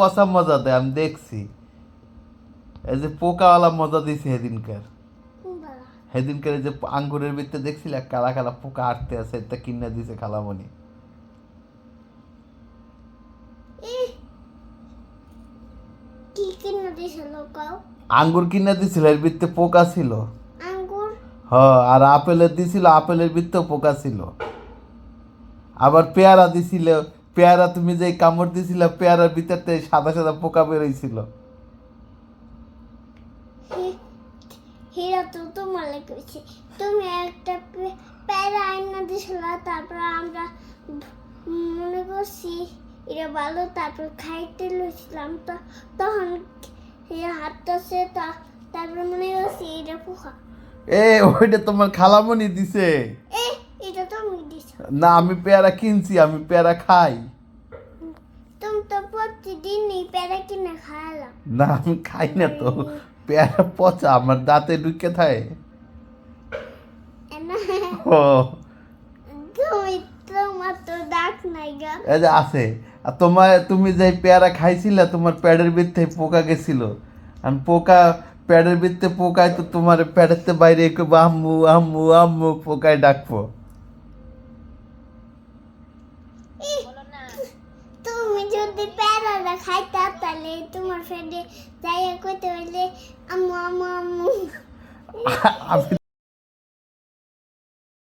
পচা মজা দেয়, আমি দেখছি। এই যে পোকাওয়ালা মজা দিছে সেদিনকার। সেদিনকার এই যে আঙ্গুরের ভিতরে দেখছিলে কালা কালা পোকা আটতে আছে, এটা কিনে দিছে খালামণি। আঙ্গুর কিনে দিছিল, এর ভিতরে পোকা ছিল। আর আপেলের দিছিল, আপেলের ভিতরেও পোকা ছিল। আবার পেয়ারা দিছিল, পেয়ারা তুমি যে কামড় দিছিল, পেয়ারার ভিতরতে সাদা সাদা পোকা বেরোইছিল। হীরা তো তোমার লেগেছে, তুমি একটা প্যারা আইনা দিছিল, তারপর আমরা মনে করছি এটা ভালো, তারপর খাইতে লইছিলাম, তো তখন হাঁটতেছে, তারপর মনে করছি এটা পোকা। ওইটা তোমার খালামণি দিছে। এটা তুমি দিছ না, আমি পেয়ারা কিনছি, আমি পেয়ারা খাই। তুমি তো প্রতিদিনই প্যারা কিনে খাওয়ালাম। না, আমি খাই না তো, পেয়ারা পচা আমার দাঁতে ঢুকে থাকে। ও তুমি তোমার তো দাঁত নাই গা। এই যে আছে। আর তুমি যে পেয়ারা খাইছিলে, তোমার প্যাডের ভিতরে পোকা গেছিল। আর পোকা প্যাডের ভিতরে পোকায় তো তোমার প্যাডের বাইরে আম্মু আম্মু আম্মু পোকায় ডাকবো। তুমি যদি প্যারাটা খাইতা, তাহলে তোমার ফ্রেন্ডে যাইয়া কইতে হইলে আম্মু আম্মু আম্মু। আমি